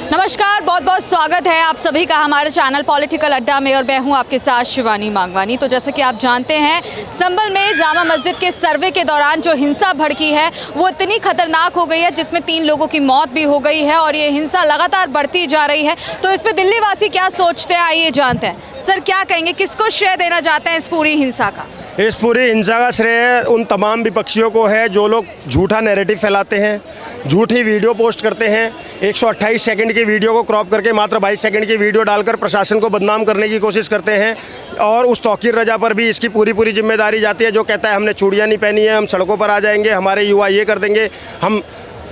नमस्कार, बहुत बहुत स्वागत है आप सभी का हमारे चैनल पॉलिटिकल अड्डा में और मैं हूं आपके साथ शिवानी मांगवानी। तो जैसे कि आप जानते हैं, संभल में जामा मस्जिद के सर्वे के दौरान जो हिंसा भड़की है वो इतनी खतरनाक हो गई है जिसमें 3 लोगों की मौत भी हो गई है और ये हिंसा लगातार बढ़ती जा रही है। तो इस पर दिल्ली वासी क्या सोचते हैं, आइए जानते हैं। सर, क्या कहेंगे, किसको श्रेय देना चाहते हैं इस पूरी हिंसा का? इस पूरी हिंसा का श्रेय उन तमाम विपक्षियों को है जो लोग झूठा नैरेटिव फैलाते हैं, झूठी वीडियो पोस्ट करते हैं। 128 सेकंड की वीडियो को क्रॉप करके मात्र 22 सेकंड की वीडियो डालकर प्रशासन को बदनाम करने की कोशिश करते हैं। और उस तौकीर रजा पर भी इसकी पूरी जिम्मेदारी जाती है, जो कहता है हमने चूड़ियाँ नहीं पहनी है, हम सड़कों पर आ जाएंगे, हमारे युवा ये कर देंगे, हम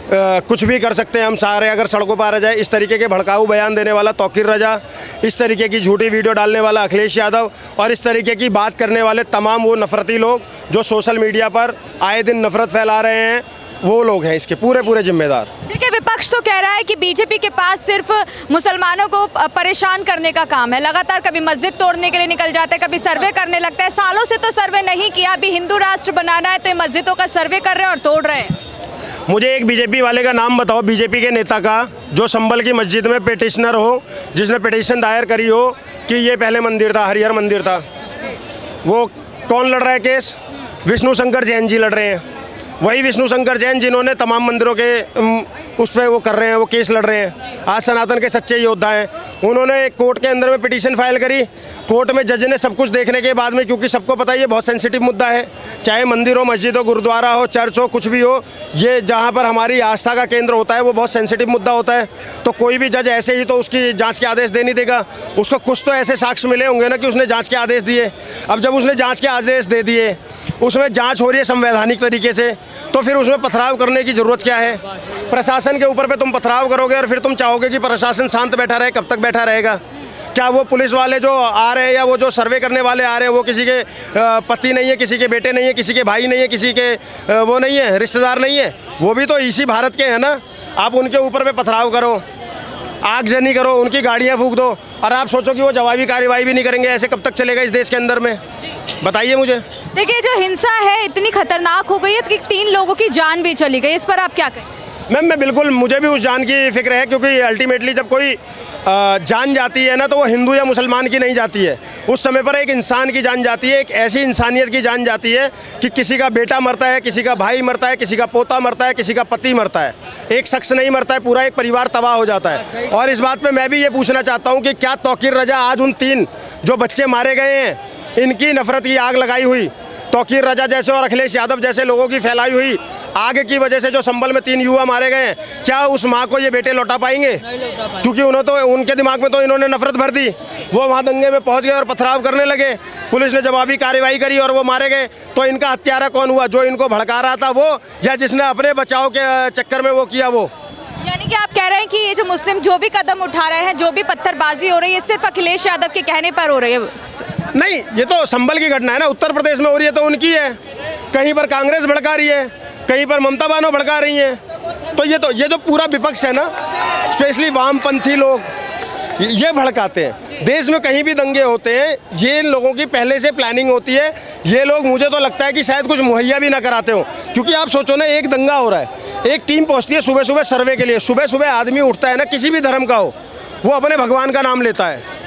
कुछ भी कर सकते हैं, हम सारे अगर सड़कों पर आ जाए। इस तरीके के भड़काऊ बयान देने वाला तौकीर रजा, इस तरीके की झूठी वीडियो डालने वाला अखिलेश यादव और इस तरीके की बात करने वाले तमाम वो नफरती लोग जो सोशल मीडिया पर आए दिन नफरत फैला रहे हैं, वो लोग हैं इसके पूरे जिम्मेदार। देखिए, विपक्ष तो कह रहा है कि बीजेपी के पास सिर्फ मुसलमानों को परेशान करने का काम है। लगातार कभी मस्जिद तोड़ने के लिए निकल जाते हैं, कभी सर्वे करने लगता है। सालों से तो सर्वे नहीं किया, अभी हिंदू राष्ट्र बनाना है तो ये मस्जिदों का सर्वे कर रहे हैं और तोड़ रहे हैं। मुझे एक बीजेपी वाले का नाम बताओ, बीजेपी के नेता का, जो संभल की मस्जिद में पिटिशनर हो, जिसने पिटिशन दायर करी हो कि ये पहले मंदिर था, हरिहर मंदिर था। वो कौन लड़ रहा है केस? विष्णु शंकर जैन जी लड़ रहे हैं। वही विष्णु शंकर जैन जिन्होंने तमाम मंदिरों के उस पर वो कर रहे हैं, वो केस लड़ रहे हैं। आज सनातन के सच्चे योद्धा हैं। उन्होंने कोर्ट के अंदर में पिटीशन फाइल करी। कोर्ट में जज ने सब कुछ देखने के बाद में, क्योंकि सबको पता है ये बहुत सेंसिटिव मुद्दा है, चाहे मंदिर हो, मस्जिद हो, गुरुद्वारा हो, चर्च हो, कुछ भी हो, ये जहाँ पर हमारी आस्था का केंद्र होता है वो बहुत सेंसिटिव मुद्दा होता है। तो कोई भी जज ऐसे ही तो उसकी जाँच के आदेश दे नहीं देगा। उसको कुछ तो ऐसे साक्ष्य मिले होंगे ना कि उसने जाँच के आदेश दिए। अब जब उसने जाँच के आदेश दे दिए, उसमें जाँच हो रही है संवैधानिक तरीके से, तो फिर उसमें पथराव करने की ज़रूरत क्या है? प्रशासन के ऊपर पे तुम पथराव करोगे और फिर तुम चाहोगे कि प्रशासन शांत बैठा रहे, कब तक बैठा रहेगा? क्या वो पुलिस वाले जो आ रहे हैं या वो जो सर्वे करने वाले आ रहे हैं वो किसी के पति नहीं है, किसी के बेटे नहीं है, किसी के भाई नहीं है, किसी के वो नहीं है, रिश्तेदार नहीं है? वो भी तो इसी भारत के हैं ना। आप उनके ऊपर पे पथराव करो, आगजनी करो, उनकी गाड़ियाँ फूंक दो और आप सोचो कि वो जवाबी कार्रवाई भी नहीं करेंगे। ऐसे कब तक चलेगा इस देश के अंदर में? बताइए मुझे। देखिए, जो हिंसा है इतनी खतरनाक हो गई है कि 3 लोगों की जान भी चली गई। इस पर आप क्या कहें? मैम, मैं बिल्कुल, मुझे भी उस जान की फिक्र है, क्योंकि अल्टीमेटली जब कोई जान जाती है ना, तो वो हिंदू या मुसलमान की नहीं जाती है। उस समय पर एक इंसान की जान जाती है, एक ऐसी इंसानियत की जान जाती है कि किसी का बेटा मरता है, किसी का भाई मरता है, किसी का पोता मरता है, किसी का पति मरता है। एक शख्स नहीं मरता है, पूरा एक परिवार तबाह हो जाता है। और इस बात पे मैं भी ये पूछना चाहता हूँ कि क्या तौकीर रजा आज उन 3 जो बच्चे मारे गए हैं, इनकी नफरत की आग लगाई हुई तौकीर रजा जैसे और अखिलेश यादव जैसे लोगों की फैलाई हुई आग की वजह से जो संभल में 3 युवा मारे गए हैं, क्या उस माँ को ये बेटे लौटा पाएंगे? क्योंकि उनके दिमाग में तो इन्होंने नफरत भर दी। वो वहाँ दंगे में पहुँच गए और पथराव करने लगे। पुलिस ने जवाबी कार्रवाई करी और वो मारे गए। तो इनका हत्यारा कौन हुआ? जो इनको भड़का रहा था वो, या जिसने अपने बचाव के चक्कर में वो किया वो? यानी कि आप कह रहे हैं कि ये जो मुस्लिम जो भी कदम उठा रहे हैं, जो भी पत्थरबाजी हो रही है, सिर्फ अखिलेश यादव के कहने पर हो रही है? नहीं, ये तो संभल की घटना है ना, उत्तर प्रदेश में हो रही है तो उनकी है। कहीं पर कांग्रेस भड़का रही है, कहीं पर ममता बानो भड़का रही हैं। तो ये जो पूरा विपक्ष है ना, स्पेशली वामपंथी लोग, ये भड़काते हैं। देश में कहीं भी दंगे होते हैं, ये इन लोगों की पहले से प्लानिंग होती है। ये लोग, मुझे तो लगता है कि शायद कुछ मुहैया भी ना कराते हो। क्योंकि आप सोचो ना, एक दंगा हो रहा है, एक टीम पहुंचती है सुबह सर्वे के लिए। सुबह आदमी उठता है ना, किसी भी धर्म का हो, वो अपने भगवान का नाम लेता है।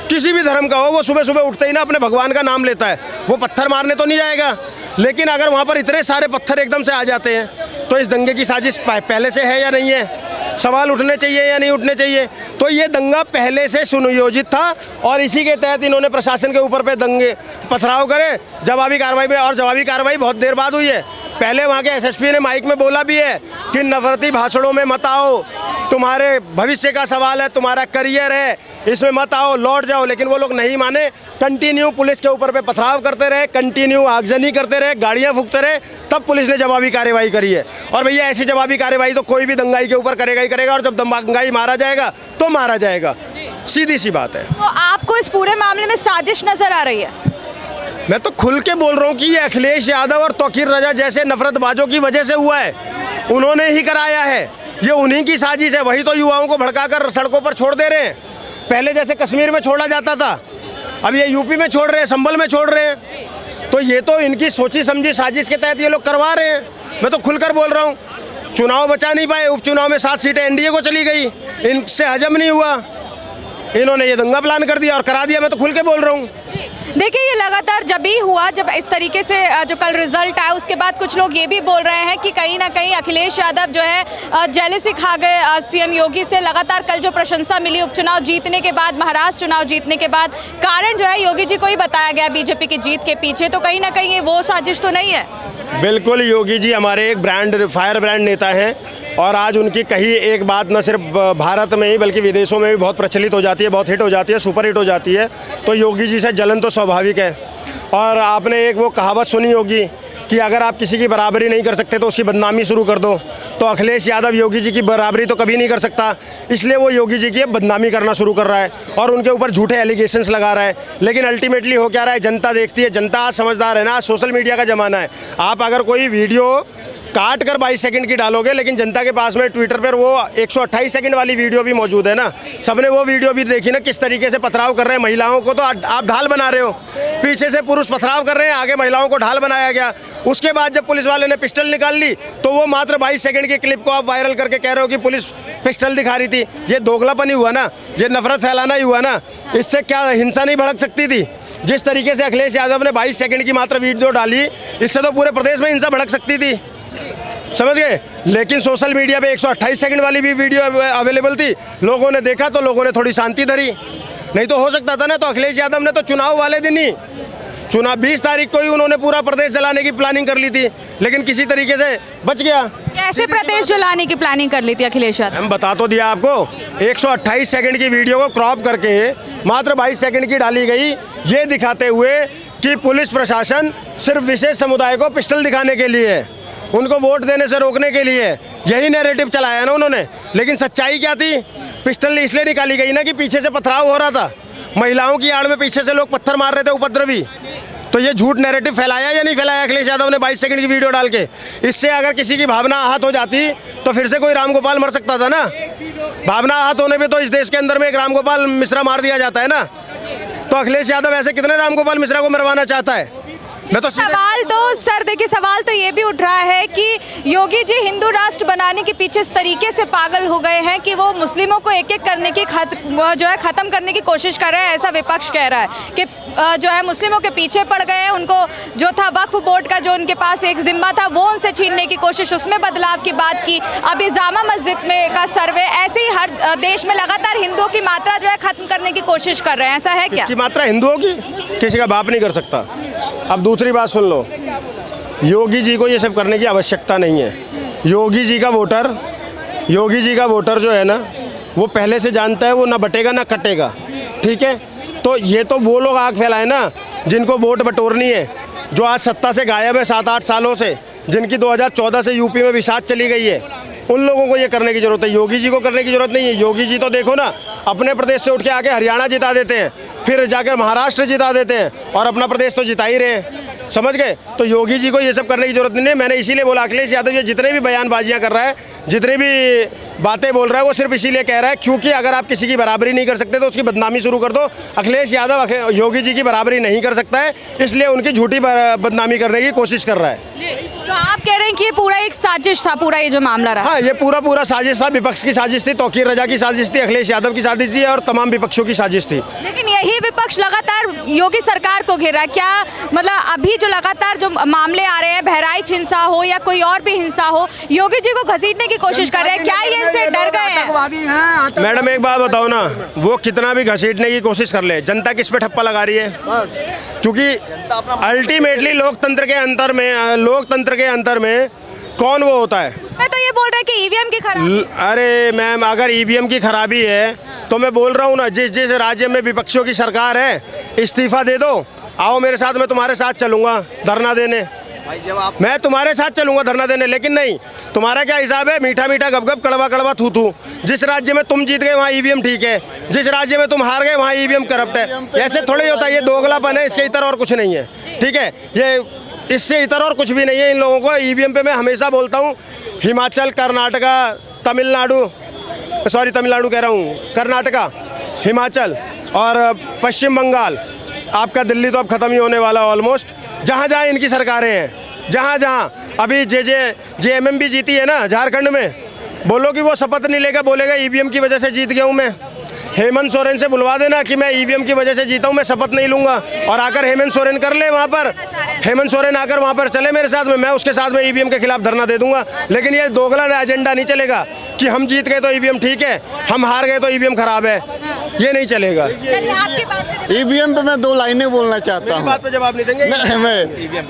किसी भी धर्म का हो, वो सुबह उठते ही ना अपने भगवान का नाम लेता है। वो पत्थर मारने तो नहीं जाएगा, लेकिन अगर वहाँ पर इतने सारे पत्थर एकदम से आ जाते हैं तो इस दंगे की साजिश पहले से है या नहीं है? सवाल उठने चाहिए या नहीं उठने चाहिए? तो ये दंगा पहले से सुनियोजित था और इसी के तहत इन्होंने प्रशासन के ऊपर पे दंगे पथराव करे जवाबी कार्रवाई में। और जवाबी कार्रवाई बहुत देर बाद हुई है। पहले वहाँ के एसएसपी ने माइक में बोला भी है कि नफरती भाषणों में मत आओ, तुम्हारे भविष्य का सवाल है, तुम्हारा करियर है, इसमें मत आओ, लौट जाओ। लेकिन वो लोग नहीं माने, कंटिन्यू पुलिस के ऊपर पे पथराव करते रहे, कंटिन्यू आगजनी करते रहे, गाड़ियाँ फूंकते रहे। तब पुलिस ने जवाबी कार्रवाई करी है। और भैया, ऐसी जवाबी कार्रवाई तो कोई भी दंगाई के ऊपर करेगा ही करेगा, और जब दंगाई मारा जाएगा तो मारा जाएगा, सीधी सी बात है। तो आपको इस पूरे मामले में साजिश नजर आ रही है? मैं तो खुल के बोल रहा हूँ कि ये अखिलेश यादव और तौकीर रजा जैसे नफरतबाजों की वजह से हुआ है। उन्होंने ही कराया है, ये उन्हीं की साजिश है। वही तो युवाओं को भड़काकर सड़कों पर छोड़ दे रहे हैं। पहले जैसे कश्मीर में छोड़ा जाता था, अब ये यूपी में छोड़ रहे हैं, संभल में छोड़ रहे हैं। तो ये तो इनकी सोची समझी साजिश के तहत ये लोग करवा रहे हैं। मैं तो खुलकर बोल रहा हूँ। चुनाव बचा नहीं पाए, उपचुनाव में 7 सीटें एनडीए को चली गई, इनसे हजम नहीं हुआ, इन्होंने ये दंगा प्लान कर दिया और करा दिया। मैं तो खुल के बोल रहा हूँ। देखिए, ये लगातार जब भी हुआ, जब इस तरीके से जो कल रिजल्ट आया, उसके बाद कुछ लोग ये भी बोल रहे हैं कि कहीं ना कहीं अखिलेश यादव जो है जेलसी खा गए सीएम योगी से। लगातार कल जो प्रशंसा मिली उपचुनाव जीतने के बाद, महाराष्ट्र चुनाव जीतने के बाद, कारण जो है योगी जी को ही बताया गया बीजेपी की जीत के पीछे, तो कहीं ना कहीं ये वो साजिश तो नहीं है? बिल्कुल, योगी जी हमारे एक ब्रांड, फायर ब्रांड नेता हैं और आज उनकी कही एक बात न सिर्फ भारत में ही बल्कि विदेशों में भी बहुत प्रचलित हो जाती है, बहुत हिट हो जाती है, सुपर हिट हो जाती है। तो योगी जी से जलन तो स्वाभाविक है। और आपने एक वो कहावत सुनी होगी कि अगर आप किसी की बराबरी नहीं कर सकते तो उसकी बदनामी शुरू कर दो। तो अखिलेश यादव योगी जी की बराबरी तो कभी नहीं कर सकता, इसलिए वो योगी जी की बदनामी करना शुरू कर रहा है और उनके ऊपर झूठे एलिगेशंस लगा रहा है। लेकिन अल्टीमेटली हो क्या रहा है, जनता देखती है, जनता आज समझदार है ना। आज सोशल मीडिया का ज़माना है, आप अगर कोई वीडियो काट कर 22 सेकंड की डालोगे, लेकिन जनता के पास में ट्विटर पर वो 128 सेकंड वाली वीडियो भी मौजूद है ना। सबने वो वीडियो भी देखी ना, किस तरीके से पथराव कर रहे हैं महिलाओं को। तो आप ढाल बना रहे हो, पीछे से पुरुष पथराव कर रहे हैं, आगे महिलाओं को ढाल बनाया गया। उसके बाद जब पुलिस वाले ने पिस्टल निकाल ली तो वो मात्र 22 सेकंड की क्लिप को आप वायरल करके कह रहे हो कि पुलिस पिस्टल दिखा रही थी। ये दोगलापन ही हुआ ना, ये नफरत फैलाना ही हुआ ना। इससे क्या हिंसा नहीं भड़क सकती थी? जिस तरीके से अखिलेश यादव ने 22 सेकंड की मात्र वीडियो डाली, इससे तो पूरे प्रदेश में हिंसा भड़क सकती थी, समझ गए। लेकिन सोशल मीडिया पे 128 सेकंड वाली भी वीडियो अवेलेबल थी, लोगों ने देखा तो लोगों ने थोड़ी शांति धरी। नहीं तो हो सकता था ना। तो अखिलेश यादव ने तो चुनाव वाले दिन ही, चुनाव 20 तारीख को ही उन्होंने पूरा प्रदेश जलाने की प्लानिंग कर ली थी, लेकिन किसी तरीके से बच गया। कैसे प्रदेश जलाने की प्लानिंग कर ली थी अखिलेश यादव? हम बता तो दिया आपको, 128 सेकंड की वीडियो को क्रॉप करके मात्र 22 सेकंड की डाली गई, ये दिखाते हुए कि पुलिस प्रशासन सिर्फ विशेष समुदाय को पिस्टल दिखाने के लिए है, उनको वोट देने से रोकने के लिए, यही नैरेटिव चलाया ना उन्होंने। लेकिन सच्चाई क्या थी? पिस्टल इसलिए निकाली गई ना कि पीछे से पथराव हो रहा था, महिलाओं की आड़ में पीछे से लोग पत्थर मार रहे थे, उपद्रवी। तो ये झूठ नैरेटिव फैलाया या नहीं फैलाया अखिलेश यादव ने 22 सेकंड की वीडियो डाल के? इससे अगर किसी की भावना आहत हो जाती तो फिर से कोई रामगोपाल मर सकता था ना। भावना आहत होने पे तो इस देश के अंदर में एक रामगोपाल मिश्रा मार दिया जाता है ना। तो अखिलेश यादव ऐसे कितने रामगोपाल मिश्रा को मरवाना चाहता है? मैं तो सवाल तो सर देखिए, सवाल तो ये भी उठ रहा है कि योगी जी हिंदू राष्ट्र बनाने के पीछे इस तरीके से पागल हो गए हैं कि वो मुस्लिमों को एक एक करने की जो है ख़त्म करने की कोशिश कर रहे हैं। ऐसा विपक्ष कह रहा है कि जो है मुस्लिमों के पीछे पड़ गए हैं, उनको जो था वक्फ बोर्ड का जो उनके पास एक जिम्मा था वो उनसे छीनने की कोशिश, उसमें बदलाव की बात की। अभी जामा मस्जिद में का सर्वे, ऐसे ही हर देश में लगातार हिंदुओं की मात्रा जो है खत्म करने की कोशिश कर रहे हैं। ऐसा है क्या? की मात्रा हिंदुओं की किसी का बाप नहीं कर सकता। अब दूसरी बात सुन लो, योगी जी को ये सब करने की आवश्यकता नहीं है। योगी जी का वोटर जो है ना, वो पहले से जानता है वो ना बटेगा ना कटेगा, ठीक है। तो ये तो वो लोग आग फैलाए ना जिनको वोट बटोरनी है, जो आज सत्ता से गायब है 7-8 सालों से, जिनकी 2014 से यूपी में विसात चली गई है, उन लोगों को ये करने की ज़रूरत है। योगी जी को करने की ज़रूरत नहीं है। योगी जी तो देखो ना, अपने प्रदेश से उठ के आके हरियाणा जिता देते हैं, फिर जाकर महाराष्ट्र जिता देते हैं और अपना प्रदेश तो जिता ही रहे हैं, समझ गए। तो योगी जी को ये सब करने की ज़रूरत नहीं है। मैंने इसीलिए बोला अखिलेश यादव ये जितने भी बयानबाजियाँ कर रहा है, जितने भी बातें बोल रहा है, वो सिर्फ इसीलिए कह रहा है क्योंकि अगर आप किसी की बराबरी नहीं कर सकते तो उसकी बदनामी शुरू कर दो। अखिलेश यादव योगी जी की बराबरी नहीं कर सकता है, इसलिए उनकी झूठी बदनामी करने की कोशिश कर रहा है। तो आप कह रहे हैं कि ये पूरा एक साजिश था, पूरा ये जो मामला रहा? हाँ, ये पूरा साजिश था, विपक्ष की साजिश थी, तौकीर रजा की साजिश थी, अखिलेश यादव की साजिश थी और तमाम विपक्षों की साजिश थी। लेकिन यही विपक्ष लगातार योगी सरकार को घेरा, क्या मतलब अभी जो लगातार जो मामले आ रहे हैं, बहराइच हिंसा हो या कोई और भी हिंसा हो, योगी जी को घसीटने की कोशिश कर रहे हैं, क्या ये इनसे डर गए हैं? मैडम एक बात बताओ ना, वो कितना भी घसीटने की कोशिश कर ले, जनता किस पे ठप्पा लगा रही है? क्योंकि अल्टीमेटली लोकतंत्र के अंतर में कौन वो होता है? मैं तो ये बोल रहा है कि ईवीएम की खराबी। अरे मैम, अगर ईवीएम की खराबी है तो मैं बोल रहा हूँ ना, जिस राज्य में विपक्षियों की सरकार है, इस्तीफा दे दो, आओ मेरे साथ, मैं तुम्हारे साथ चलूंगा धरना देने, मैं तुम्हारे साथ चलूंगा धरना देने। लेकिन नहीं, तुम्हारा क्या हिसाब है? मीठा मीठा गप-गप, कड़वा कड़वा थू। जिस राज्य में तुम जीत गए वहाँ ईवीएम ठीक है, जिस राज्य में तुम हार गए वहाँ ईवीएम करप्ट है। ऐसे थोड़ा ही होता है, ये दोगलापन है, इसके इतर और कुछ नहीं है, ठीक है। ये इससे इतर और कुछ भी नहीं है इन लोगों को। ईवीएम पे मैं हमेशा बोलता हूँ, हिमाचल, कर्नाटका, तमिलनाडु कह रहा हूँ, कर्नाटका, हिमाचल और पश्चिम बंगाल, आपका दिल्ली तो अब ख़त्म ही होने वाला ऑलमोस्ट, जहाँ इनकी सरकारें हैं, जहाँ जहाँ अभी JMM भी जीती है ना झारखंड में, बोलो कि वो शपथ नहीं लेगा, बोलेगा ईवीएम की वजह से जीत गया हूँ मैं। हेमंत सोरेन से बुलवा देना कि मैं ईवीएम की वजह से जीता हूँ, मैं शपथ नहीं लूंगा, और आकर हेमंत सोरेन कर ले वहाँ पर, हेमंत सोरेन आकर वहाँ पर चले मेरे साथ में, मैं उसके साथ में ईवीएम के खिलाफ धरना दे दूंगा। लेकिन ये दोगला एजेंडा नहीं चलेगा कि हम जीत गए तो ईवीएम ठीक है, हम हार गए तो ईवीएम खराब है, ये नहीं चलेगा। ईवीएम पे मैं 2 लाइनें बोलना चाहता हूँ। बात पे जवाब नहीं देंगे। मैं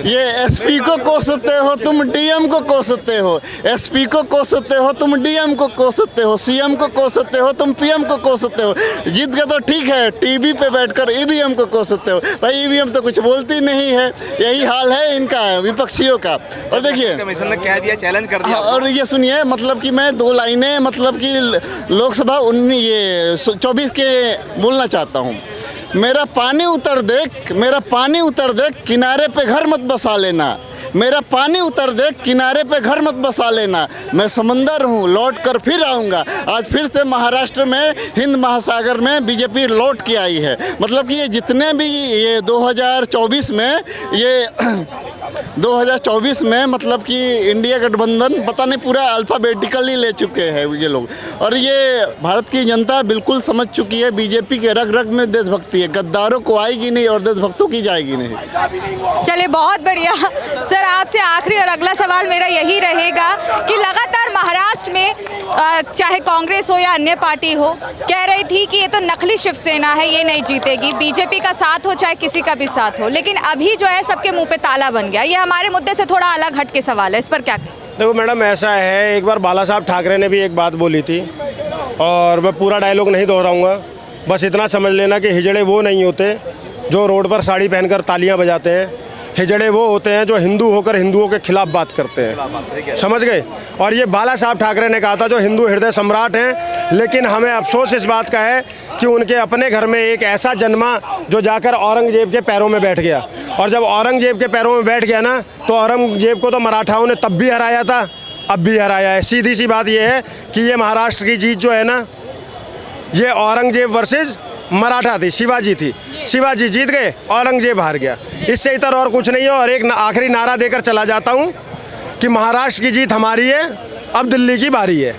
ये एसपी को कोसते हो तुम, डीएम को कोसते हो, एसपी को कोसते हो तुम, डीएम को कोसते हो, सीएम को कोसते हो तुम, पीएम को कोसते हो। जीत गए तो ठीक है, टीवी पे बैठकर ईवीएम को कोसते हो। भाई ईवीएम तो कुछ बोलती नहीं है, यही हाल है इनका, विपक्षियों का। और देखिए कमीशन ने कह दिया, चैलेंज कर दिया। और ये सुनिए, मतलब कि मैं 2 लाइनें मतलब कि लोकसभा 24 के बोलना चाहता हूँ। मेरा पानी उतर देख, मेरा पानी उतर देख, किनारे पे घर मत बसा लेना। मेरा पानी उतर देख, किनारे पे घर मत बसा लेना। मैं समंदर हूँ, लौट कर फिर आऊँगा। आज फिर से महाराष्ट्र में, हिंद महासागर में बीजेपी लौट के आई है। मतलब कि ये जितने भी ये 2024 में मतलब कि इंडिया गठबंधन पता नहीं पूरा अल्फ़ाबेटिकली ले चुके हैं ये लोग। और ये भारत की जनता बिल्कुल समझ चुकी है, बीजेपी के रग रग में देशभक्ति है, गद्दारों को आएगी नहीं और देशभक्तों की जाएगी नहीं। चलिए, बहुत बढ़िया सर। आपसे आखिरी और अगला सवाल मेरा यही रहेगा कि लगातार महाराष्ट्र में चाहे कांग्रेस हो या अन्य पार्टी हो, कह रही थी कि ये तो नकली शिवसेना है, ये नहीं जीतेगी, बीजेपी का साथ हो चाहे किसी का भी साथ हो। लेकिन अभी जो है सबके मुंह पे ताला बन गया। ये हमारे मुद्दे से थोड़ा अलग हट के सवाल है, इस पर क्या कहें? देखो मैडम, ऐसा है, एक बार बाला साहब ठाकरे ने भी एक बात बोली थी, और मैं पूरा डायलॉग नहीं दोहराऊंगा, बस इतना समझ लेना कि हिजड़े वो नहीं होते जो रोड पर साड़ी पहनकर तालियां बजाते हैं। हिजड़े वो होते हैं जो हिंदू होकर हिंदुओं के खिलाफ बात करते हैं, समझ गए। और ये बाला साहब ठाकरे ने कहा था, जो हिंदू हृदय सम्राट हैं। लेकिन हमें अफसोस इस बात का है कि उनके अपने घर में एक ऐसा जन्मा जो जाकर औरंगजेब के पैरों में बैठ गया। और जब औरंगजेब के पैरों में बैठ गया ना, तो औरंगजेब को तो मराठाओं ने तब भी हराया था, अब भी हराया है। सीधी सी बात ये है कि ये महाराष्ट्र की जीत जो है ना, ये औरंगजेब वर्सेस मराठा थी, शिवाजी थी। शिवाजी जीत गए, औरंगजेब हार गया। इससे इतर और कुछ नहीं है। और एक आखिरी नारा देकर चला जाता हूँ कि महाराष्ट्र की जीत हमारी है, अब दिल्ली की बारी है।